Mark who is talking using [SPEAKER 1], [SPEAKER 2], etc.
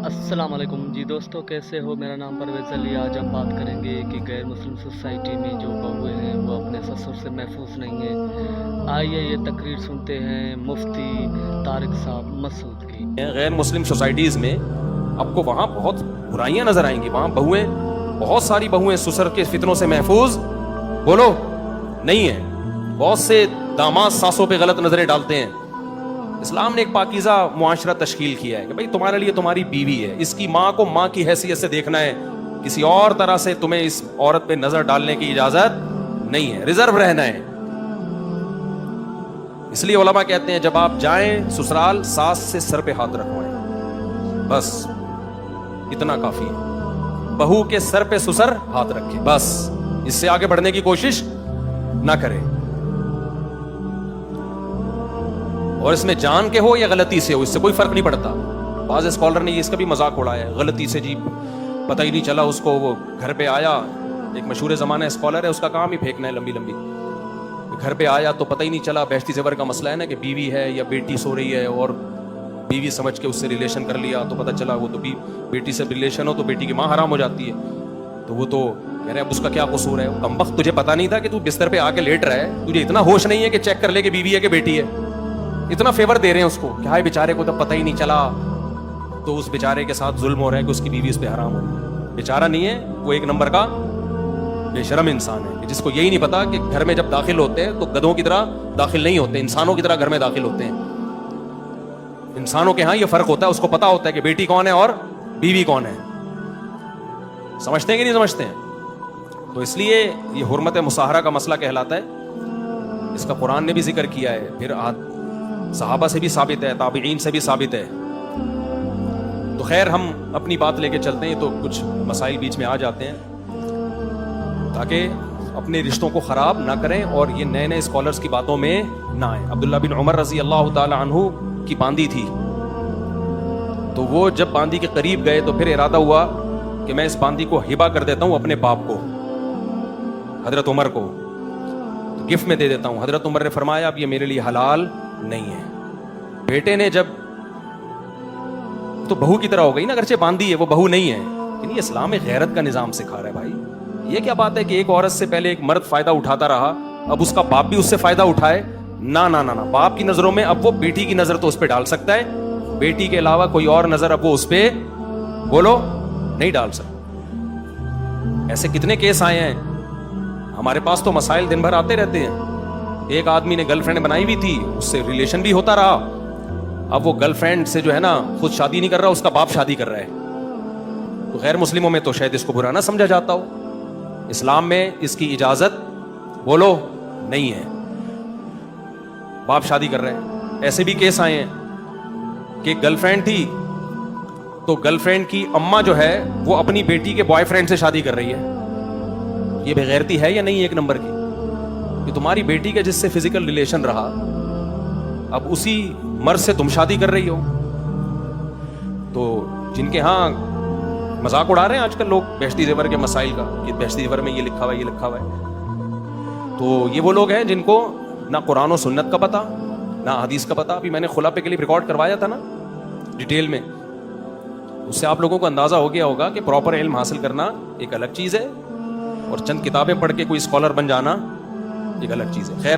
[SPEAKER 1] السلام علیکم جی دوستو، کیسے ہو؟ میرا نام پرویز علی۔ آج ہم بات کریں گے کہ غیر مسلم سوسائٹی میں جو بہویں ہیں وہ اپنے سسر سے محفوظ نہیں ہیں۔ آئیے یہ تقریر سنتے ہیں مفتی طارق صاحب مسعود کی۔
[SPEAKER 2] غیر مسلم سوسائٹیز میں آپ کو وہاں بہت برائیاں نظر آئیں گی. وہاں بہویں، بہت ساری بہویں سسر کے فتنوں سے محفوظ بولو نہیں ہیں. بہت سے داماد ساسوں پہ غلط نظریں ڈالتے ہیں. اسلام نے ایک پاکیزہ معاشرہ تشکیل کیا ہے کہ بھائی تمہارے لیے تمہاری بیوی ہے، اس کی ماں کو ماں کی حیثیت سے دیکھنا ہے، کسی اور طرح سے تمہیں اس عورت پہ نظر ڈالنے کی اجازت نہیں ہے، ریزرو رہنا ہے. اس لیے علماء کہتے ہیں جب آپ جائیں سسرال، ساس سے سر پہ ہاتھ رکھوائیں، بس اتنا کافی ہے. بہو کے سر پہ سسر ہاتھ رکھے، بس اس سے آگے بڑھنے کی کوشش نہ کرے. اور اس میں جان کے ہو یا غلطی سے ہو، اس سے کوئی فرق نہیں پڑتا. بعض اسکالر نے اس کا بھی مذاق اڑایا ہے، غلطی سے جی پتہ ہی نہیں چلا اس کو، وہ گھر پہ آیا. ایک مشہور زمانہ اسکالر ہے، اس کا کام ہی پھینکنا ہے لمبی لمبی. گھر پہ آیا تو پتہ ہی نہیں چلا. بیشتی زیور کا مسئلہ ہے نا کہ بیوی ہے یا بیٹی سو رہی ہے، اور بیوی سمجھ کے اس سے ریلیشن کر لیا تو پتہ چلا وہ تو بیٹی سے ریلیشن ہو تو بیٹی کی ماں حرام ہو جاتی ہے. تو وہ تو کہہ رہے اب اس کا کیا قصور ہے؟ کمبخت، تجھے پتہ نہیں تھا کہ تو بستر پہ آ کے لیٹ رہا ہے؟ تجھے اتنا ہوش نہیں ہے کہ چیک کر لے کہ بیوی ہے کہ بیٹی ہے؟ اتنا فیور دے رہے ہیں اس کو کہ ہائے بیچارے کو تو پتہ ہی نہیں چلا. تو اس بیچارے کے ساتھ ظلم ہو رہا ہے کہ اس کی بیوی اس پہ حرام ہو رہی ہے. بیچارہ نہیں ہے، وہ ایک نمبر کا بے شرم انسان ہے جس کو یہی نہیں پتا کہ گھر میں جب داخل ہوتے ہیں تو گدھوں کی طرح داخل نہیں ہوتے، انسانوں کی طرح گھر میں داخل ہوتے ہیں. انسانوں کے ہاں یہ فرق ہوتا ہے، اس کو پتا ہوتا ہے کہ بیٹی کون ہے اور بیوی کون ہے. سمجھتے ہیں کہ نہیں سمجھتے ہیں؟ تو اس لیے یہ حرمت مصاہرہ کا مسئلہ کہلاتا ہے. اس کا قرآن نے بھی ذکر کیا ہے، پھر صحابہ سے بھی ثابت ہے، تابعین سے بھی ثابت ہے. تو خیر ہم اپنی بات لے کے چلتے ہیں، تو کچھ مسائل بیچ میں آ جاتے ہیں تاکہ اپنے رشتوں کو خراب نہ کریں اور یہ نئے نئے اسکالرز کی باتوں میں نہ آئیں. عبداللہ بن عمر رضی اللہ تعالی عنہ کی باندی تھی، تو وہ جب باندی کے قریب گئے تو پھر ارادہ ہوا کہ میں اس باندی کو ہبہ کر دیتا ہوں اپنے باپ کو، حضرت عمر کو، تو گفٹ میں دے دیتا ہوں. حضرت عمر نے فرمایا اب یہ میرے لیے حلال نہیں ہے. بیٹے نے جب تو بہو کی طرح ہو گئی نا، اگرچہ باندی ہے وہ بہو نہیں ہے، یعنی اسلام ایک غیرت کا نظام سکھا رہا ہے. بھائی یہ کیا بات ہے کہ ایک عورت سے پہلے ایک مرد فائدہ اٹھاتا رہا، اب اس کا باپ بھی اس سے فائدہ اٹھائے؟ نہ نہ نہ، باپ کی نظروں میں اب وہ بیٹی کی نظر تو اس پہ ڈال سکتا ہے، بیٹی کے علاوہ کوئی اور نظر اب وہ اس پہ بولو نہیں ڈال سکتا. ایسے کتنے کیس آئے ہیں ہمارے پاس، تو مسائل دن بھر آتے رہتے ہیں. ایک آدمی نے گرل فرینڈ بنائی ہوئی تھی، اس سے ریلیشن بھی ہوتا رہا، اب وہ گرل فرینڈ سے جو ہے نا خود شادی نہیں کر رہا، اس کا باپ شادی کر رہا ہے. تو غیر مسلموں میں تو شاید اس کو برا نہ سمجھا جاتا ہو، اسلام میں اس کی اجازت بولو نہیں ہے، باپ شادی کر رہے ہیں. ایسے بھی کیس آئے ہیں کہ گرل فرینڈ تھی تو گرل فرینڈ کی اماں جو ہے وہ اپنی بیٹی کے بوائے فرینڈ سے شادی کر رہی ہے. یہ بےغیرتی ہے یا نہیں ایک نمبر کی؟ کہ تمہاری بیٹی کا جس سے فزیکل ریلیشن رہا، اب اسی مرد سے تم شادی کر رہی ہو. تو جن کے ہاں مذاق اڑا رہے ہیں آج کل لوگ بیشتی زیور کے مسائل کا، کہ بیشتی زیور میں یہ لکھا ہوا ہے، یہ لکھا ہوا ہے. تو یہ وہ لوگ ہیں جن کو نہ قرآن و سنت کا پتہ نہ حدیث کا پتہ. ابھی میں نے خلا پہ کلپ ریکارڈ کروایا تھا نا ڈیٹیل میں، اس سے آپ لوگوں کو اندازہ ہو گیا ہوگا کہ پراپر علم حاصل کرنا ایک الگ چیز ہے اور چند کتابیں پڑھ کے کوئی اسکالر بن جانا ایک الگ چیز ہے. خیر